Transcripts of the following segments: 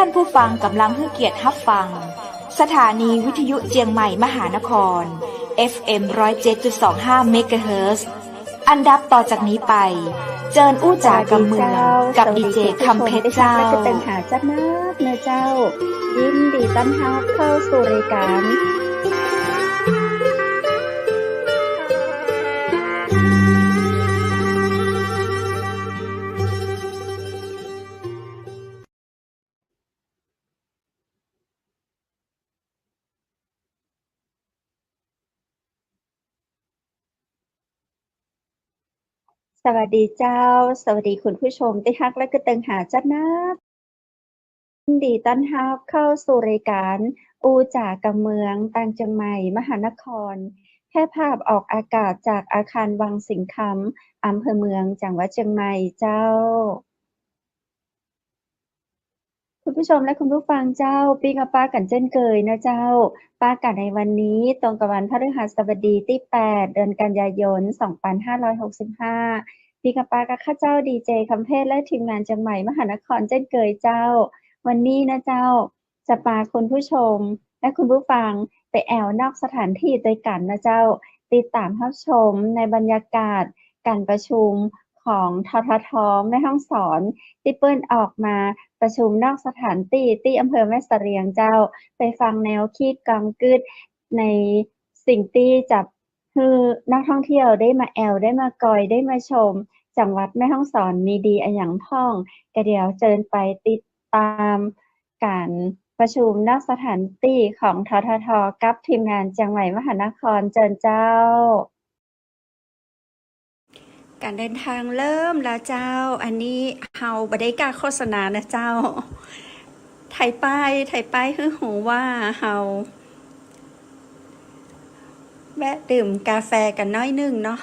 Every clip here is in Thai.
านผู้ฟังกำลังให้เกียรติรับฟังสถานีวิทยุเจียงใหม่มหานคร FM 107.25 เมกะเฮิรตซ์อันดับต่อจากนี้ไปเจิญอู้จ่ากำเมืองกับดีเจคำเพชรเจ้าและจะเป็นหาจัดนักเนื้อเจ้ายินดีต้อนรับเข้าสู่รายการสวัสดีเจ้าสวัสดีคุณผู้ชมที่ฮักและก็ตึงหาจัดนักยินดีต้อนรับเข้าสู่รายการอูจ่ากำเมืองต่างจังใหม่มหานครแพร่ภาพออกอากาศจากอาคารวังสิงคำอำเภอเมืองจังหวัดเชียงใหม่เจ้าคุณผู้ชมและคุณผู้ฟังเจ้าปิ้งกับป้ากันเช่นเคยนะเจ้าป้ากันในวันนี้ตรงกับวันพฤหัสบดีที่8เดือนกันยายน2565พี่กับป้ากับข้าเจ้าดีเจคำเพชรและทีมงานจังใหม่มหานครเช่นเคยเจ้าวันนี้นะเจ้าจะพาคุณผู้ชมและคุณผู้ฟังไปแอวนอกสถานที่ด้วยกันนะเจ้าติดตามรับชมในบรรยากาศการประชุมของททท.แม่ฮ่องสอนที่เปิ้นออกมาประชุมนอกสถานที่อำเภอแม่เสรียงเจ้าไปฟังแนวคิดกำกึดในสิ่งที่จะคือนักท่องเที่ยวได้มาแอวได้มากอยได้มาชมจังหวัดแม่ฮ่องสอนมีดีอะหยังพ้องก็เดี๋ยวเชิญไปติดตามการประชุมนอกสถานที่ของททท.กับทีมงานจังหวัดมหานครเชิญเจ้าการเดินทางเริ่มแล้วเจ้าอันนี้เฮาบ่ได้กล้าโฆษณานะเจ้าไทยป้ายคือหูว่าเฮาแวะดื่มกาแฟกันน้อยนึงเนาะ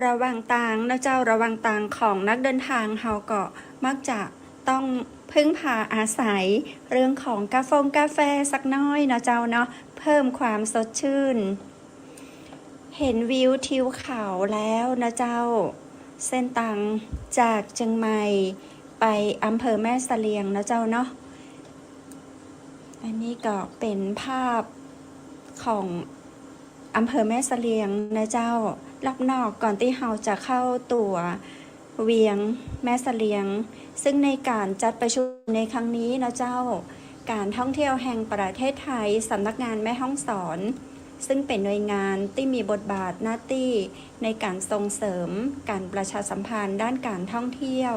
ระวังต่างนะเจ้าระวังต่างของนักเดินทางเฮาก็มักจะต้องพึ่งพาอาศัยเรื่องของกาแฟสักน้อยนะเจ้าเนาะเพิ่มความสดชื่นเห็นวิวทิวเขาแล้วนะเจ้าเส้นทางจากเชียงใหม่ไปอำเภอแม่เสลียงนะเจ้าเนาะอันนี้ก็เป็นภาพของอำเภอแม่เสลียงนะเจ้ารอบนอกก่อนที่เราจะเข้าตัวเวียงแม่เสลียงซึ่งในการจัดประชุมในครั้งนี้นะเจ้าการท่องเที่ยวแห่งประเทศไทยสำนักงานแม่ฮ่องสอนซึ่งเป็นหน่วยงานที่มีบทบาทหน้าที่ในการส่งเสริมการประชาสัมพันธ์ด้านการท่องเที่ยว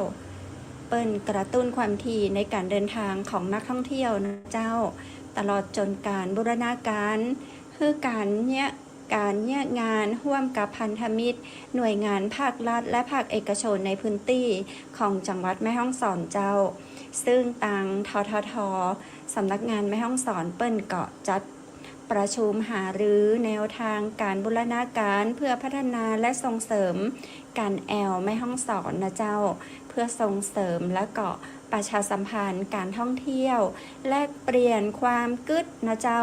เปิ้นกระตุ้นความถี่ในการเดินทางของนักท่องเที่ยวนะเจ้าตลอดจนการบูรณาการคือการเนี่ยงานร่วมกับพันธมิตรหน่วยงานภาครัฐและภาคเอกชนในพื้นที่ของจังหวัดแม่ฮ่องสอนเจ้าซึ่งทางททท.สำนักงานแม่ฮ่องสอนเปิ้นก็จัดประชุมหารือแนวทางการบูรณาการเพื่อพัฒนาและส่งเสริมการแอวแม่ฮ่องสอนนะเจ้าเพื่อส่งเสริมและก็ประชาสัมพันธ์การท่องเที่ยวแลกเปลี่ยนความกึศนะเจ้า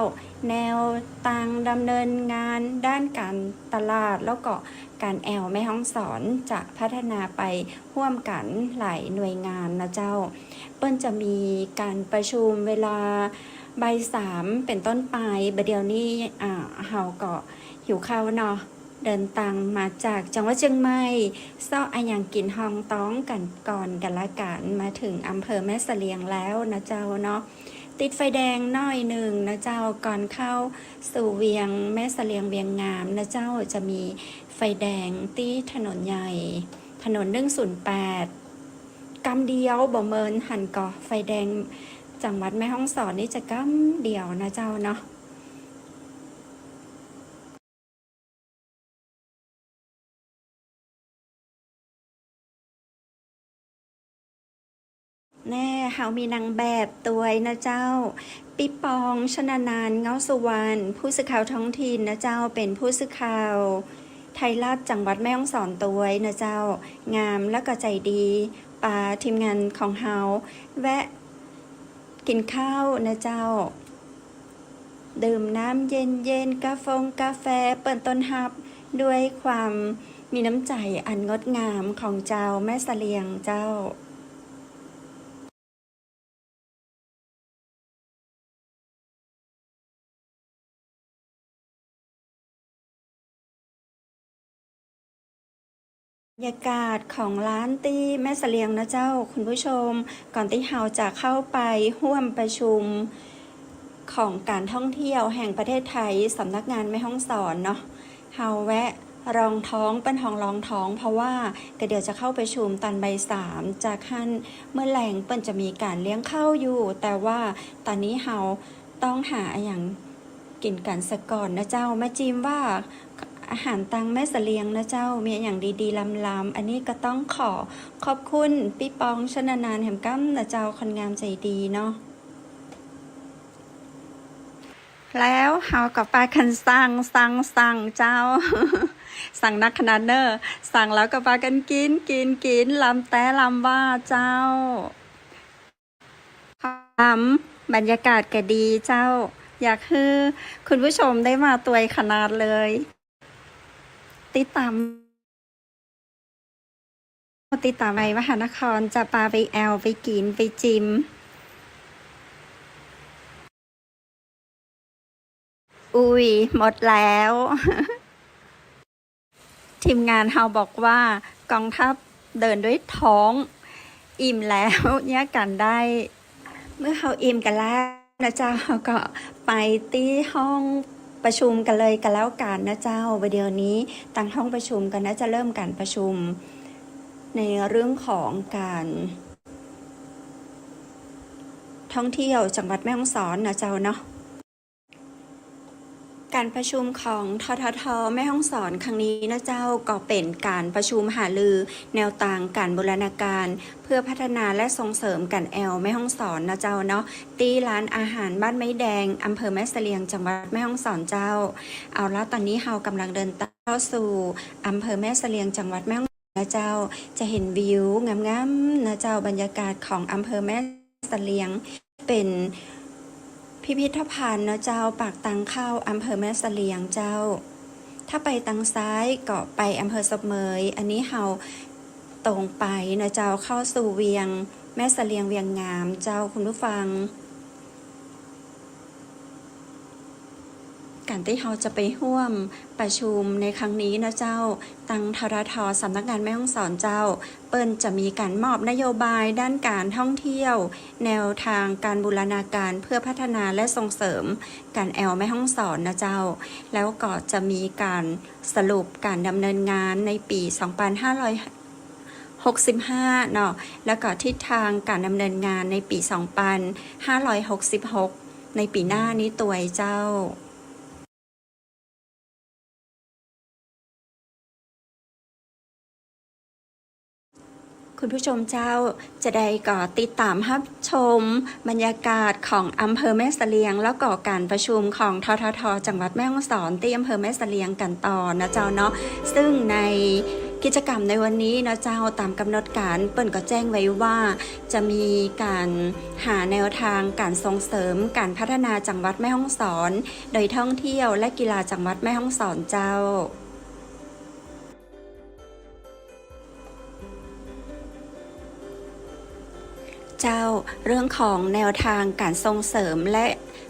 แนวทางดำเนินงานด้านการตลาดแล้วก็การแอวแม่ฮ่องสอนจะพัฒนาไปร่วมกันหลายหน่วยงานนะเจ้าเปิ้นจะมีการประชุมเวลาบ่าย3เป็นต้นไปบัดเดี๋ยวนี้เฮาก็หิวข้าวเนาะเดินทางมาจากจังหวัดเชียงใหม่ซ้ออะหยังกินฮองต้องกันก่อนกันละกันมาถึงอำเภอแม่เสลียงแล้วนะเจ้าเนาะติดไฟแดงน้อยหนึ่งนะเจ้าก่อนเข้าสู่เวียงแม่เสลียงเวียงงามนะเจ้าจะมีไฟแดงที่ถนนใหญ่ถนน108กำเดียวบ่เมินหันก่อไฟแดงจังหวัดแม่ฮ่องสอนนี่จะกำเดียวนะเจ้าเนาะแน่เฮามีนางแบบตัวนะเจ้าปิปองชนานานเงาสุวรรณผู้สื่อข่าวท้องถิ่นนะเจ้าเป็นผู้สื่อข่าวไทยรัฐจังหวัดแม่ฮ่องสอนตัวนะเจ้างามและก็ใจดีปาทีมงานของเฮาแวะกินข้าวนะเจ้าดื่มน้ำเย็นกาแฟเปิดต้นฮับด้วยความมีน้ำใจอันงดงามของเจ้าแม่เสลียงเจ้า บรรยากาศของร้านตี้แม่เสลียงนะเจ้าคุณผู้ชมก่อนที่เราจะเข้าไปร่วมประชุมของการท่องเที่ยวแห่งประเทศไทยสำนักงานแม่ฮ่องสอนเนาะเราแวะรองท้องเป็นห้องรองท้องเพราะว่าก็เดี๋ยวจะเข้าประชุมตอนบ่าย3จากขั้นเมื่อแรงเปิ้นจะมีการเลี้ยงข้าวอยู่แต่ว่าตอนนี้เราต้องหาอย่างกินกันสักก่อนนะเจ้าแม่จิมว่าอาหารตังแม่เสลียงนะเจ้ามีอย่างดีๆลำๆอันนี้ก็ต้องขอบคุณพี่ปองชนานานแหมกั้มนะเจ้าคนงามใจดีเนาะแล้วเฮากับปลาคันสั่งเจ้า สั่งนักขนาดเนอร์สั่งแล้วก็ปลากันกินลำแต่ลำว่าเจ้าบรรยากาศก็ดีเจ้า อยากให้คุณผู้ชมได้มาตัวขนาดเลยติดตามไปมหานครจะปาไปแอลไปกินไปจิมอุ้ยหมดแล้ว ทีมงานเฮาบอกว่ากองทัพเดินด้วยท้องอิ่มแล้วเนี่ยกันได้เมื่อเฮาอิ่มกันแล้วนะเจ้าเราก็ไปที่ห้องประชุมกันเลยกันแล้วกันนะเจ้าวันเดียวนี้ตั้งห้องประชุมกันนะจะเริ่มการประชุมในเรื่องของการท่องเที่ยวจังหวัดแม่ฮ่องสอนนะเจ้าเนาะการประชุมของททท.แม่ฮ่องสอนครั้งนี้นะเจ้าก็เป็นการประชุมหารือแนวทางการบูรณาการเพื่อพัฒนาและส่งเสริมการแอลแม่ฮ่องสอนนะเจ้าเนาะที่ร้านอาหารบ้านไม้แดงอำเภอแม่เสลียงจังหวัดแม่ฮ่องสอนเจ้าเอาละตอนนี้เรากำลังเดินเข้าสู่อำเภอแม่เสลียงจังหวัดแม่ฮ่องสอนนะเจ้าจะเห็นวิวงามๆนะเจ้าบรรยากาศของอำเภอแม่เสลียงเป็นพิพิธภัณฑ์นะเจ้าปากตังเข้าอำเภอแม่เสลียงเจ้าถ้าไปทางซ้ายก็ไปอำเภอศพเมยอันนี้เราตรงไปนะเจ้าเข้าสู่เวียงแม่เสลียงเวียงงามเจ้าคุณผู้ฟังการที่เราจะไปร่วมประชุมในครั้งนี้นะเจ้าตังทรท.สำนักงานแม่ฮ่องสอนเจ้าเปิ้นจะมีการมอบนโยบายด้านการท่องเที่ยวแนวทางการบูรณาการเพื่อพัฒนาและส่งเสริมการแอลแม่ฮ่องสอนนะเจ้าแล้วก็จะมีการสรุปการดำเนินงานในปี 2565 เนาะแล้วก็ทิศทางการดำเนินงานในปี 2566 ในปีหน้านี้ตัวเจ้าคุณผู้ชมเจ้าจะได้ก็ติดตามรับชมบรรยากาศของอำเภอแม่เสลียงแล้วก็การประชุมของททท.จังหวัดแม่ฮ่องสอนที่อำเภอแม่เสลียงกันต่อนะเจ้าเนาะซึ่งในกิจกรรมในวันนี้นะเจ้าตามกำหนดการเปิ้นก็แจ้งไว้ว่าจะมีการหาแนวทางการส่งเสริมการพัฒนาจังหวัดแม่ฮ่องสอนโดยท่องเที่ยวและกีฬาจังหวัดแม่ฮ่องสอนเจ้าเจ้าเรื่องของแนวทางการส่งเสริมและ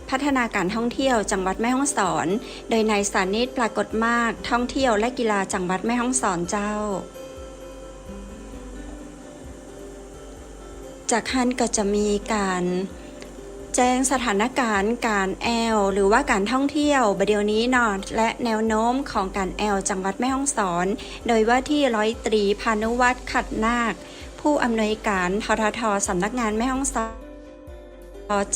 พัฒนาการท่องเที่ยวจังหวัดแม่ฮ่องสอนโดยนายสานิตปรากฏมากท่องเที่ยวและกีฬาจังหวัดแม่ฮ่องสอนเจ้าจากนั้นก็จะมีการแจ้งสถานการณ์การแอลหรือว่าการท่องเที่ยวประเดี๋ยวนี้เนาะและแนวโน้มของการแอลจังหวัดแม่ฮ่องสอนโดยว่าที่ร้อยตรีพานุวัฒน์ขัดนาคผู้อำนวยการททท.สำนักงานแม่ฮ่องสอน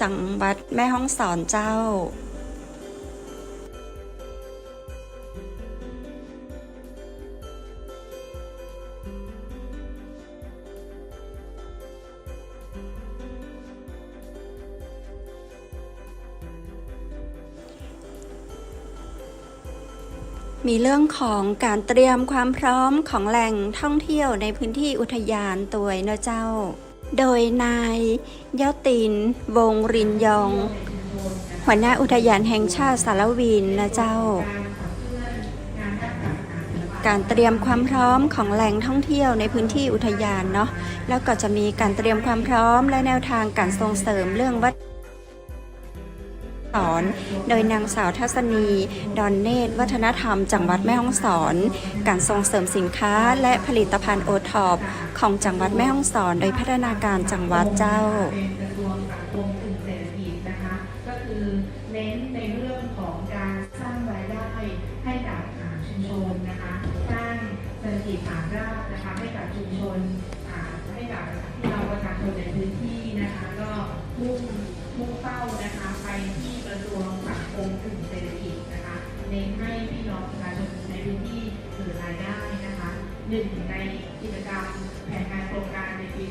จังหวัดแม่ฮ่องสอนเจ้ามีเรื่องของการเตรียมความพร้อมของแหล่งท่องเที่ยวในพื้นที่อุทยานตัวยนะเจ้าโดยนายยอตินวงรินยองหัวหน้าอุทยานแห่งชาติสารวินนะเจ้าการเตรียมความพร้อมของแหล่งท่องเที่ยวในพื้นที่อุทยานเนาะแล้วก็จะมีการเตรียมความพร้อมและแนวทางการส่งเสริมเรื่องวัฒน สอนโดยนางสาวทัศนีดอนเนตรวัฒนธรรมจังหวัดแม่ฮ่องสอนการส่งเสริมสินค้าและผลิตภัณฑ์โอท็อปของจังหวัดแม่ฮ่องสอนโดยพัฒนาการจังหวัดเจ้า เป็นกระทรวงสังคมกลุ่มเศรษฐกิจนะคะก็คือเน้นในเรื่องของการสร้างรายได้ให้กับชุมชนนะคะสร้างเศรษฐกิจฐานรากนะคะให้กับชุมชนให้กับพี่น้องประชาชนในพื้นที่นะคะก็มุ่งเป้านะคะไปที่กระทรวงสังคมกลุ่มเศรษฐกิจนะคะเน้นให้พี่น้องประชาชนในพื้นที่เกิดรายได้นะคะหนึ่งในกิจกรรมแผนงานโครงการในปี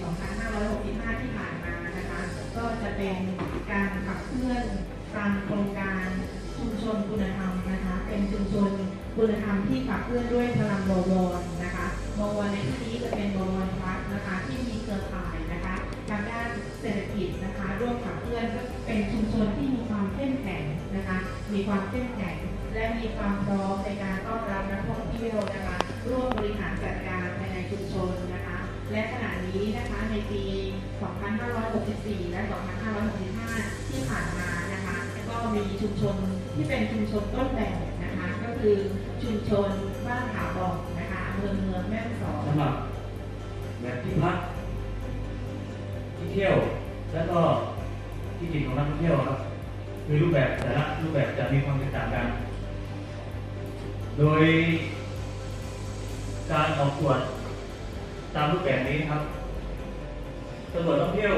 2565 ที่ผ่านมานะคะก็จะเป็นการขับเคลื่อนตามโครงการชุมชนคุณธรรมนะคะเป็นชุมชนคุณธรรมที่ขับเคลื่อนด้วยพลังบวรนะคะบวรในที่นี้จะเป็นบวรวัดนะคะที่มีเครือข่ายนะคะทางด้านเศรษฐกิจนะคะร่วมขับเคลื่อนก็เป็นชุมชนที่มีความเข้มแข็งนะคะมีความเข้มแข็งและมีความพร้อมในการต้อนรับนักท่องเที่ยวนะคะร่วมบริหารจัดการภายในชุมชนนะคะและขณะนี้นะคะในปี 2564 และ 2565 ที่ผ่านมานะคะก็มีชุมชนที่เป็นชุมชนต้นแบบนะคะก็คือชุมชนบ้านขาบองนะคะอำเภอเมืองแม่ฮ่องสอน สำหรับแบบที่พักที่เที่ยวแล้วก็ที่กินของนักท่องเที่ยวครับคือรูปแบบแต่ละรูปแบบจะมีความแตกต่างกัน โดยการออกตรวจตามรูปแบบนี้ครับตำรวจท่องเที่ยว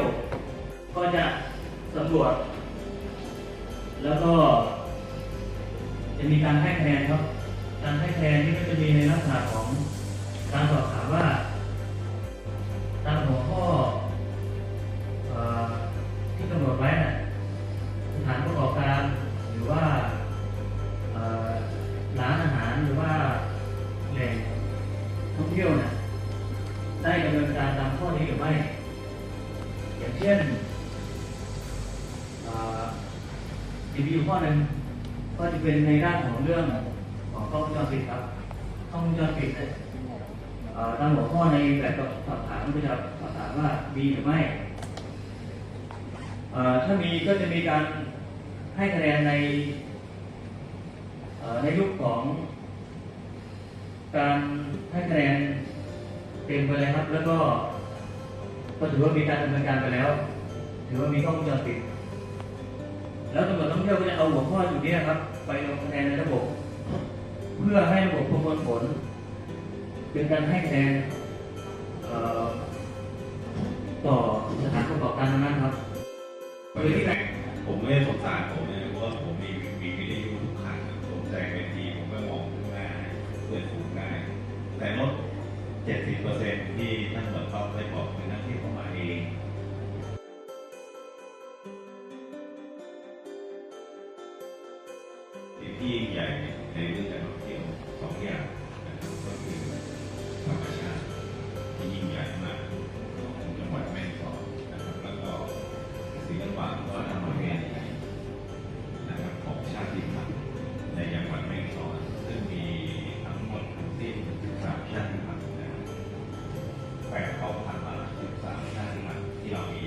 ก็จะสำรวจแล้วก็จะมีการให้คะแนนครับการให้คะแนนนี้ก็จะมีในลักษณะของการสอบถามว่าตามหัวข้อที่กำหนดไว้นะสถานประกอบการหรือว่าร้านอาหารหรือว่าแหล่งท่องเที่ยวนะได้ดำเนินการตามข้อนี้หรือไม่อย่างเช่นจะมีอยู่ข้อหนึ่งก็จะเป็นในด้านของเรื่องของกล้องวงจรปิดครับกล้องวงจรปิดตามหัวข้อในแบบสอบถามก็จะสอบถามว่ามีหรือไม่ถ้ามีก็จะมีการให้คะแนนในยุคของการให้คะแนนเต็มไปเลยครับแล้วก็ถือว่ามีการดำเนินการไปแล้วถือว่ามีกล้องวงจรปิดแล้วตำรวจท่องเที่ยวก็จะเอาหัวข้ออยู่นี้ครับไปลงคะแนนในระบบเพื่อให้ระบบประมวลผลเป็นการให้คะแนนต่อสถานประกอบการนั้นครับโดยที่ไหน ผมไม่ได้สงสารผมเลยเพราะว่าผมมีวิทยุทุกคันผมแซงเวทีผมก็มองข้างหน้าเพื่อนฝูงได้แต่ลด 70% ที่ท่านตำรวจเขาได้บอกเป็นนักที่เข้ามาเองที่ใหญ่ในเรื่องการท่องเที่ยวสองอย่างนะครับก็คือธรรมชาติที่ยิ่งใหญ่มากของจังหวัดแม่ฮ่องสอนนะครับแล้วก็ศิลปะวัฒนธรรมประเพณีนะครับของชาติพันธุ์ในจังหวัดแม่ฮ่องสอนซึ่งมีทั้งหมดทั้งสิ้น13ชาติพันธุ์นะครับแปดเผ่าพันธุ์มา13ชาติพันธุ์ที่เรามี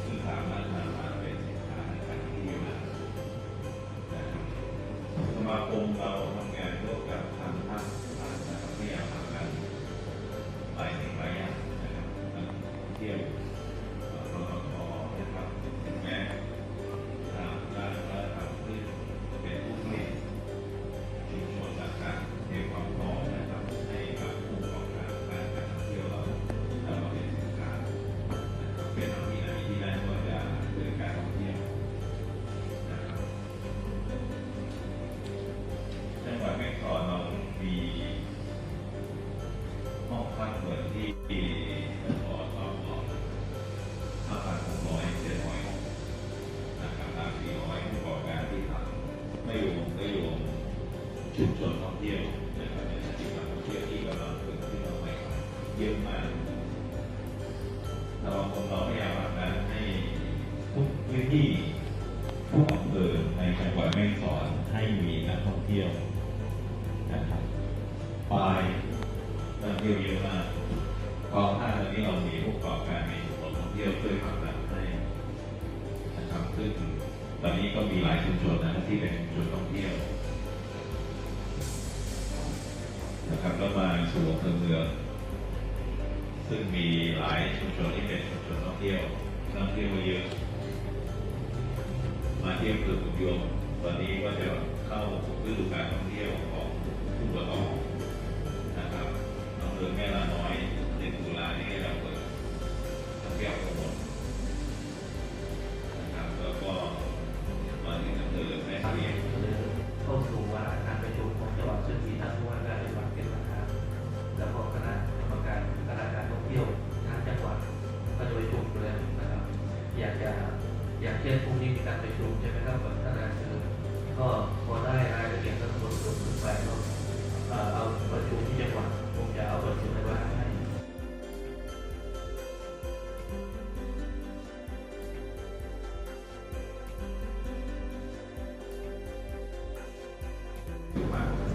ซึ่งสามารถนำมาเป็นสินค้าทางการท่องเที่ยวได้นะครับสมาคมเราทำงานร่วมกับทางภาครัฐนะครับพยายามทำงานหลายสิ่งหลายอย่างนะครับเที่ยวรถขอนะครับถึงแม้ทางด้านวัฒนธรรมที่เป็นผู้ผลิตชุมชนต่างๆในความพร้อมนะครับให้กับผู้ประกอบการการท่องเที่ยวเราเราเป็นสินค้านะครับเป็นเอาที่ไหนที่ได้ก็จะเกิดการท่องเที่ยวนะครับจังหวัดแม่ฮ่องสอนเรามีห้องพักเปิดที่ขอสอบ5,600 700 ห้องนะครับ400 ผู้ประกอบการที่ทำไม่รวมชุมชนท่องเที่ยวนะครับในที่การท่องเที่ยวที่กำลังเกิดขึ้นมาใหม่เยอะมากเราพยายามผลักดันให้ทุกพื้นที่ทุกอำเภอในจังหวัดแม่ฮ่องสอนให้มีนักท่องเที่ยวนะครับปลายนักท่องเที่ยวเยอะมากกองท่าตอนนี้เรามีผู้ประกอบการมีคนท่องเที่ยวช่วยผลักดันให้นะครับซึ่ง ตอนนี้ก็มีหลายชุมชนนะครับที่เป็นชุมชนท่องเที่ยวนะครับแล้วมาสู่อำเภอเมืองซึ่งมีหลายชุมชนที่เป็นชุมชนท่องเที่ยวนักท่องเที่ยวเยอะมาเที่ยวเพื่อขุนยมตอนนี้ก็จะเข้าฤดูกาลท่องเที่ยวของทุ่งบัวทองนะครับอำเภอแม่ลาน้อยในตุลานี้เราเปิดท่องเที่ยวทั้งหมดนะครับแล้วก็มาถึงอำเภอแม่เสลียง เข้าสู่วาระการประชุมของจังหวัดซึ่งมีท่านผู้ว่าการจังหวัดเป็นประธานแล้วก็คณะกรรมการการท่องเที่ยวทางจังหวัดก็จะประชุมเลยนะครับอย่างเช่นพรุ่งนี้มีการประชุมใช่ไหมครับท่านนายกก็พอได้รายละเอียดทั้งหมดขึ้นไปก็เอาประชุมที่จังหวัดผมจะเอาประชุมในวันให้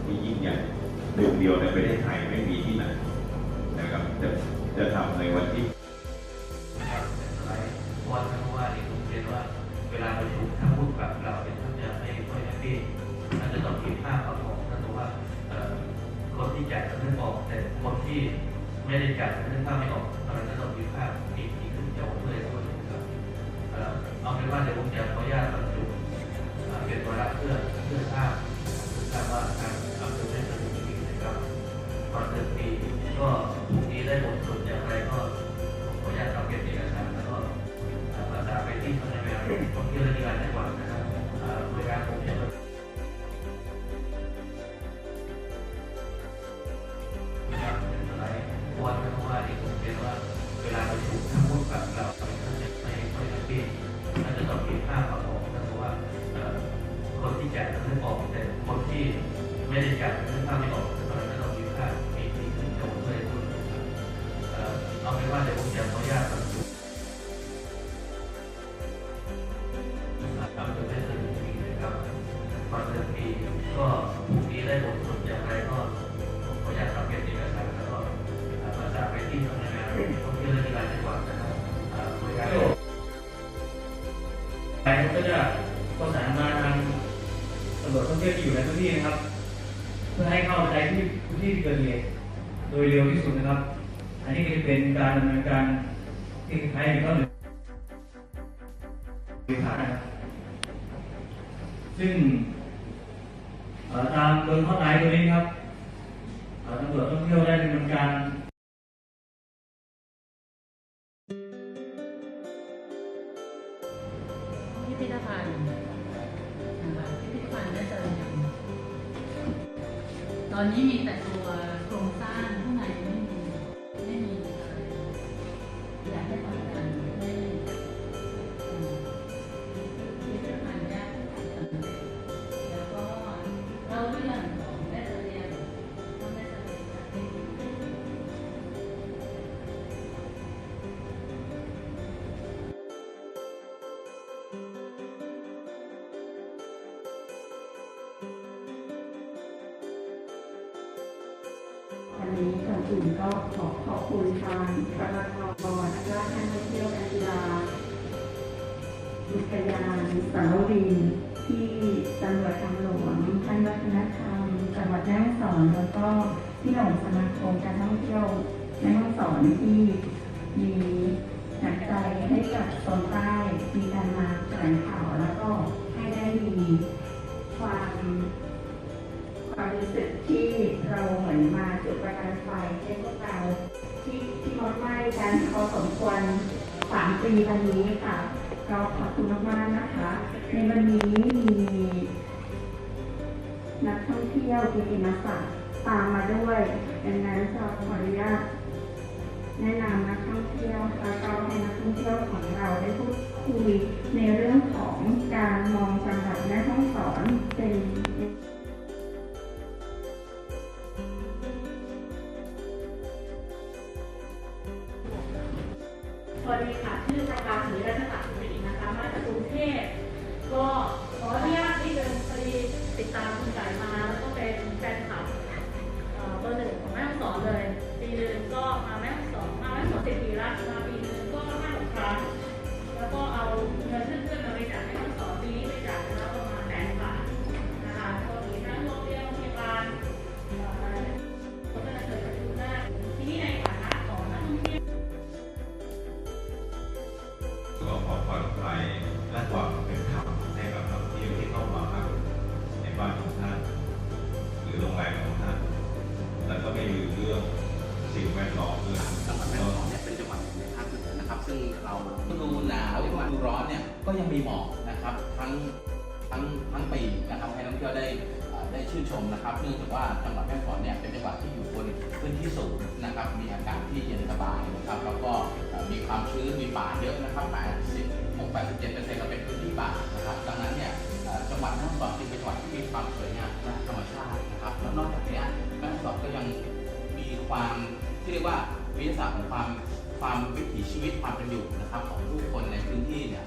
ที่ยิ่งใหญ่หนึ่งเดียวในประเทศไทยไม่มีที่ไหนนะครับจะทำในวันที่วันทั้งว่าที่ผมเรียนว่าเวลาประชุมถ้าพูดแบบเราเป็นท่านจะไม่ค่อยแฮปปี้ท่านจะต้องคิดภาพประกอบท่านบอกว่าคนที่จัดท่านออกแต่คนที่ไม่ได้จัดท่านภาพไม่ออกอะไรท่านต้องคิดภาพอีกขึ้นจะออกเลยครับเอาเป็นว่าเดี๋ยวผมจะขออนุญาตประชุมเป็นวาระเพื่อทราบว่าการอำเภอได้ประชุมจริงนะครับก่อนเดือนปีก็พรุ่งนี้ได้บทสรุปอย่างไรก็ขออนุญาตทำเก็บเอกสารแล้วก็ประสานไปที่สำนักงานท่องเที่ยวและกีฬาจังหวัดนะครับโดยการผมจะวันนั้นว่าที่ผมเป็นว่าเวลาประชุมถ้าพูดแบบเราไม่ค่อยแฮปปี้น่าจะต้องคิดภาพประกอบนะเพราะว่าคนที่จัดท่านออกแต่คนที่ไม่ได้จัดท่านภาพไม่ออกเพราะฉะนั้นเราคิดภาพมีที่ขึ้นจะผมเลยพูดเอาเป็นว่าเดี๋ยวผมจะขออนุญาตประชุมทำจนได้สรุปจริงนะครับก่อนเดือนปีก็พรุ่งนี้ได้บทสรุปอย่างไรก็ผมขออนุญาตทำเก็บเอกสารแล้วก็ประสานไปที่สำนักงานท่องเที่ยวและกีฬาจังหวัดนะครับโดยการก็จะประสานมาทางตำรวจท่องเที่ยวที่อยู่ในพื้นที่นะครับ เพื่อให้เข้าไปที่พื้นที่ที่เกิดเหตุโดยเร็วที่สุดนะครับ อันนี้ก็จะเป็นการดำเนินการที่คล้ายๆก็หนึ่งนะครับซึ่งตามโดยข้อไหนตัวนี้ครับตำรวจท่องเที่ยวได้ดำเนินการพิพิธภัณฑ์นะคะพิพิธภัณฑ์ได้เจออย่างตอนนี้มีแต่ตัวโครงสร้างข้างในไม่มีอะไรอยากให้ทำกันให้พิพิธภัณฑ์เนี่ยสำเร็จแล้วก็เล่าเรื่องของแม่เสลียงว่าแม่เสลียงจะเป็นวันนี้ก่อนอื่นก็ขอบคุณทางปตท.และการท่องเที่ยวการกีฬาอุทยานสารวินที่ตำรวจทางหลวงท่านวัฒนธรรมจังหวัดแม่ฮ่องสอนแล้วก็พี่น้องสมาคมการท่องเที่ยวแม่ฮ่องสอนที่มีน้ำใจให้กับโซนใต้มีการมาแถลงข่าวแล้วก็ให้ได้มีความรู้สึกที่เราเหมือนมาจุดประกายไฟให้พวกเราที่มดไหม้กันพอสมควร3 ปีวันนี้ค่ะเราขอบคุณมากๆนะคะในวันนี้มีนักท่องเที่ยวกิตติมศักดิ์ตามมาด้วยดังนั้นจะขออนุญาตแนะนำนักท่องเที่ยวแล้วก็ให้นักท่องเที่ยวของเราได้พูดคุยในเรื่องของการมองจังหวัดแม่ฮ่องสอนเป็นสวัสดีค่ะชื่อประกาศศรีรัตนศักดิ์สุรินะคะมาจากกรุงเทพก็ขออนุญาตที่เป็นพอดีติดตามคุณสายมาแล้วก็เป็นแฟนคลับเบอร์ 1ของแม่ฮ่องสอนเลยปีนึงก็มาแม่ฮ่องสอน10 ปีละมาปีนึงก็5-6 ครั้งแล้วก็เอาเงินเพื่อนๆมาบริจาคแม่ฮ่องสอนปีนี้บริจ มีหมอกนะครับทั้งปีนะครับให้นักท่องเที่ยวได้ชื่นชมนะครับเนื่องจากว่าจังหวัดแม่ฮ่องสอนเนี่ยเป็นจังหวัดที่อยู่บนพื้นที่สูงนะครับมีอากาศที่เย็นสบายนะครับแล้วก็มีความชื้นมีป่าเยอะนะครับ86-87%เราเป็นพื้นที่ป่านะครับดังนั้นเนี่ยจังหวัดแม่ฮ่องสอนจึงเป็นจังหวัดที่มีความสวยงามและธรรมชาตินะครับแล้วนอกจากนี้แม่ฮ่องสอนก็ยังมีความที่เรียกว่าวิทยาศาสตร์ของความวิถีชีวิตความเป็นอยู่นะครับของผู้คนในพื้นที่เนี่ย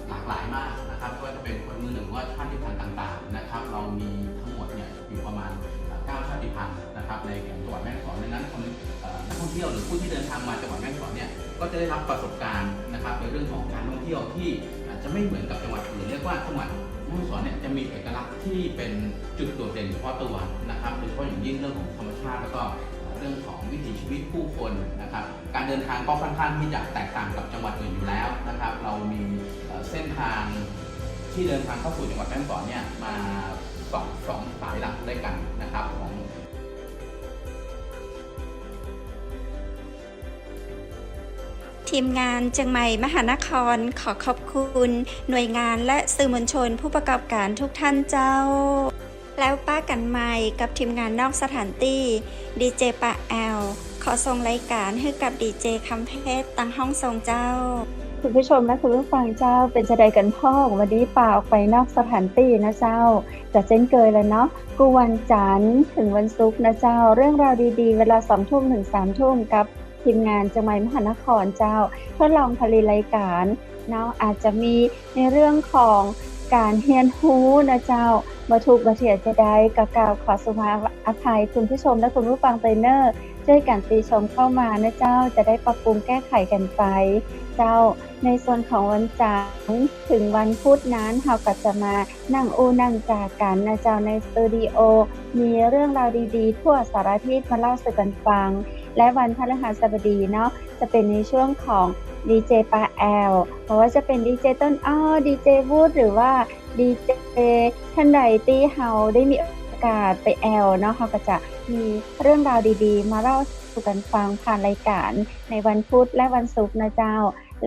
หลากหลายมากนะครับไม่ว่าจะเป็นคนเมืองหรือว่าชาติพันธุ์ต่างๆนะครับเรามีทั้งหมดเนี่ยอยู่ประมาณ9ชาติพันธุ์นะครับในจังหวัดแม่ฮ่องสอนดังนั้นคนนักท่องเที่ยวหรือผู้ที่เดินทางมาจังหวัดแม่ฮ่องสอนเนี่ยก็จะได้รับประสบการณ์นะครับในเรื่องของการท่องเที่ยวที่อาจจะไม่เหมือนกับจังหวัดอื่นเรียกว่าจังหวัดแม่ฮ่องสอนเนี่ยจะมีเอกลักษณ์ที่เป็นจุดโดดเด่นเฉพาะตัวนะครับโดยเฉพาะอย่างยิ่งเรื่องของธรรมชาติแล้วก็เรื่องของวิถีชีวิตผู้คนนะครับการเดินทางก็ค่อนข้างที่จะแตกต่างกับจังหวัดอื่นอยู่แล้วนะครับเรามีเส้นทางที่เดินทางเข้าสู่จังหวัดแม่ฮ่องสอนเนี่ยมาสองสายหลักด้วยกันนะครับของทีมงานเชียงใหม่มหานครขอขอบคุณหน่วยงานและสื่อมวลชนผู้ประกอบการทุกท่านเจ้าแล้วป้ากันใหม่กับทีมงานนอกสถานที่ดีเจปะแอลขอส่งรายการให้กับดีเจคำเพชรตั้งห้องทรงเจ้าคุณผู้ชมและคุณผู้ฟังเจ้าเป็นจะใดกันพ่อวันนี้ป่าออกไปนอกสถานที่นะเจ้าจะเช่นเคยแล้วเนาะกูวันจันทร์ถึงวันศุกร์นะเจ้าเรื่องราวดีๆเวลา20:00 นถึง3:00 นกับทีมงานจังหวัดมหานครเจ้าทดลองผลิตรายการเนาะอาจจะมีในเรื่องของการเรียนรู้นะเจ้าบ่ถูกบ่เถียจะได้ก็กล่าวขอสุภาพอภัยคุณผู้ชมและคุณผู้ฟังไปเนอร์ช่วยกันติชมเข้ามานะเจ้าจะได้ปรับปรุงแก้ไขกันไปเจ้าในส่วนของวันจันทร์ถึงวันพุธนั้นเราก็จะมานั่งนั่งจากันนะเจ้าในสตูดิโอมีเรื่องราวดีๆทั่วสารทิศมาเล่าสู่กันฟังและวันพฤหัสบดีเนาะจะเป็นในช่วงของดีเจปาแอลเพราะว่าจะเป็นดีเจต้นอ้อดีเจวูดหรือว่าดีเจท่านใดที่เฮาได้มีโอกาสไปแอลเนาะเขาก็จะมีเรื่องราวดีๆมาเล่าสู่กันฟังผ่านรายการในวันพุธและวันศุกร์นะเจ้า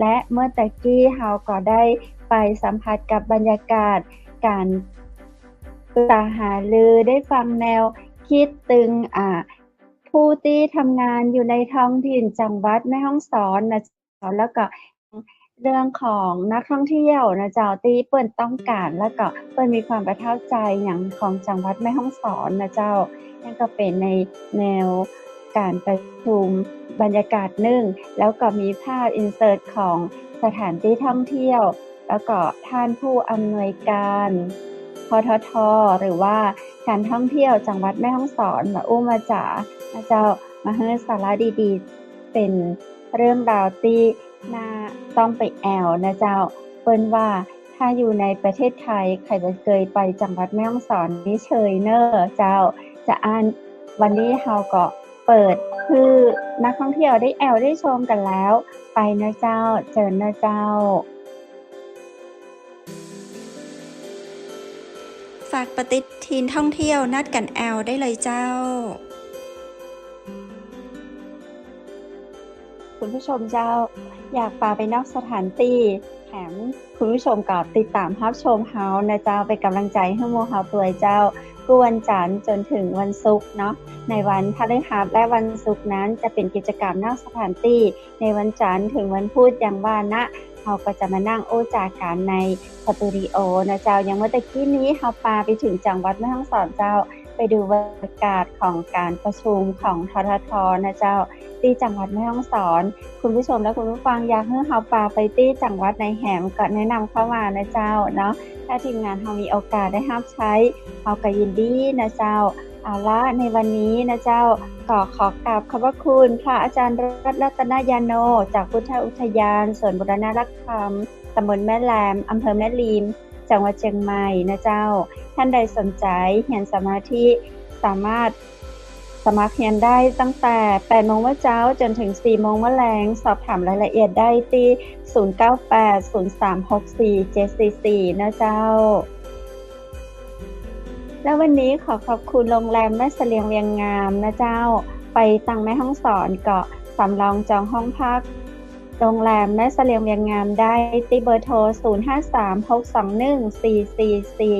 และเมื่อตะกี้เฮาก็ได้ไปสัมผัสกับบรรยากาศการปรึกษาหารือได้ฟังแนวคิดตึงผู้ที่ทำงานอยู่ในท้องถิ่นจังหวัดแม่ฮ่องสอนนะเจ้าแล้วก็เรื่องของนักท่องเที่ยวนะเจ้าที่เปิ้นต้องการแล้วก็เปิ้นมีความประทับใจอย่างของจังหวัดแม่ฮ่องสอนนะเจ้านั่นก็เป็นในแนวการประชุมบรรยากาศหนึ่งแล้วก็มีภาพอินเสิร์ตของสถานที่ท่องเที่ยวแล้วก็ท่านผู้อำนวยการพทท.หรือว่าการท่องเที่ยวจังหวัดแม่ฮ่องสอนมามาจ๋านะเจ้ามาให้สาระดีๆเป็นเรื่องราวที่น่าต้องไปแอวนะเจ้าเปิ้นว่าถ้าอยู่ในประเทศไทยใครบ่เคยไปจังหวัดแม่ฮ่องสอนนี่เชยเนอเจ้าจะอ่านวันนี้เฮาก็เปิดคือนักท่องเที่ยวได้แอวได้ชมกันแล้วไปนะเจ้าเชิญนะเจ้าฝากปฏิทินท่องเที่ยวนัดกันแอลได้เลยเจ้าคุณผู้ชมเจ้าอยากพาไปนอกสถานที่แถมคุณผู้ชมก็ติดตามรับชมเฮานะเจ้าเป็นกำลังใจให้โมเฮาตัวเจ้ากูวันจันทร์จนถึงวันศุกร์เนาะในวันพฤหัสและวันศุกร์นั้นจะเป็นกิจกรรมนอกสถานที่ในวันจันทร์ถึงวันพุธอย่างว่านะเราก็จะมานั่งจากันในสตูดิโอนะเจ้าอย่างเมื่อตะกี้นี้เราพาไปถึงจังหวัดแม่ฮ่องสอนเจ้าไปดูบรรยากาศของการประชุมของททท.นะเจ้าที่จังหวัดแม่ฮ่องสอนคุณผู้ชมและคุณผู้ฟังอยากให้เราพาไปที่จังหวัดในแหมก็แนะนำเข้ามานะเจ้าเนาะถ้าทีมงานเรามีโอกาสได้รับใช้เราก็ยินดีนะเจ้าเอาละในวันนี้นะเจ้าก็ขอกราบขอบพระคุณพระอาจารย์รัตนยาโนจากพุทธอุทยานสวนบูรณรักษ์ธรรมตำบลแม่แลมอำเภอแม่ริมจังหวัดเชียงใหม่นะเจ้าท่านใดสนใจเรียนสมาธิสามารถสมัครเรียนได้ตั้งแต่ 8:00 น.เช้าจนถึง 4:00 น.แลงสอบถามรายละเอียดได้ที่ 0980364744 นะเจ้าแล้ววันนี้ขอขอบคุณโรงแรมแม่เสลียงเวียงงามนะเจ้าไปตังแม่ฮ่องสอนเกาะสำรองจองห้องพัก โรงแรมแม่เสลียงเวียงงามได้ที่เบอร์โทร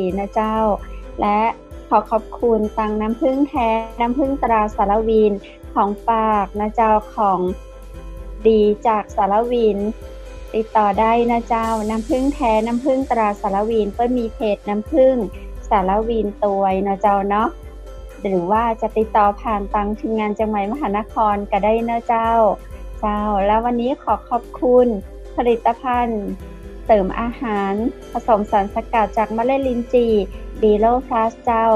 0536214444 นะเจ้าและขอขอบคุณตังน้ำผึ้งแท้น้ำผึ้งตราสารวินของฝากนะเจ้าของดีจากสารวินติดต่อได้นะเจ้าน้ำผึ้งแท้น้ำผึ้งตราสารวินเปิ้ลมีเพจน้ำผึ้งสารวินตัวนะเจ้าเนาะหรือว่าจะติดต่อผ่านตังทีมงานจังหวัดมหานครก็ได้นะเจ้าแล้ววันนี้ขอขอบคุณผลิตภัณฑ์เสริมอาหารผสมสารสกัดจากเมล็ดลิ้นจี่ดีโลพลัสเจ้า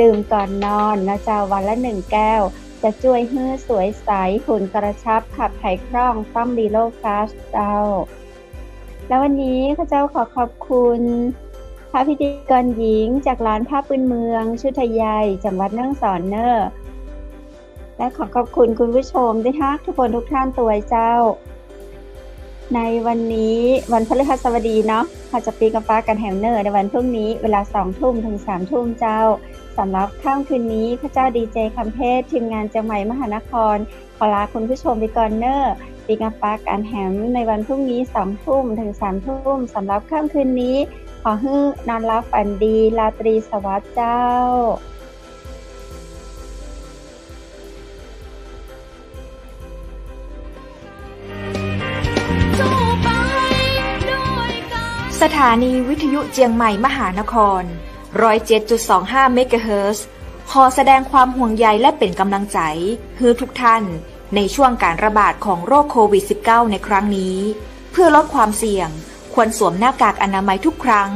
ดื่มก่อนนอนนะเจ้าวันละ1 แก้วจะช่วยให้สวยใสหุ่นกระชับขับถ่ายคล่องต้องดีโลพลัสเจ้าแล้ววันนี้ข้าเจ้าขอขอบคุณพระพิธีกรหญิงจากร้านผ้าพื้นเมืองชุทยายจังหวัดแม่ฮ่องสอนเนอร์และขอขอบคุณคุณผู้ชมด้วยทุกคนทุกท่านตัวเจ้าในวันนี้วันพฤหัสบดีเนาะข้าจะปีกับฟ้ากันแฮมเนอร์ในวันพรุ่งนี้เวลา 20:00 ถึง 3:00 เจ้าสำหรับค่ำคืนนี้ข้าเจ้าดีเจคำเพชรทีมงานจังหวัดมหานครขอลาคุณผู้ชมไปก่อนเนอร์ปีกับฟ้ากันแฮมในวันพรุ่งนี้ 20:00 ถึง 3:00 สำหรับค่ำคืนนี้ขอให้นอนหลับฝันดีราตรีสวัสดิ์เจ้าสถานีวิทยุเจียงใหม่มหานคร 107.25 เมกะเฮิรตซ์ ขอแสดงความห่วงใยและเป็นกำลังใจให้ทุกท่านในช่วงการระบาดของโรคโควิด -19 ในครั้งนี้เพื่อลดความเสี่ยงควรสวมหน้ากากอนามัยทุกครั้ง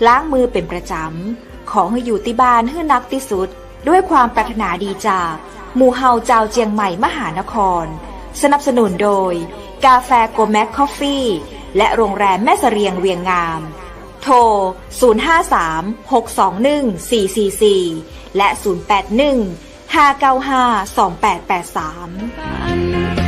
ล้างมือเป็นประจำขอให้อยู่ที่บ้านให้นักที่สุดด้วยความปรารถนาดีจากหมู่เฮาเจ้าเจียงใหม่มหานครสนับสนุนโดยกาแฟโกแม็กคอฟฟี่และโรงแรมแม่เสรียงเวียงงามโทร 053-621-444 และ 081-595-2883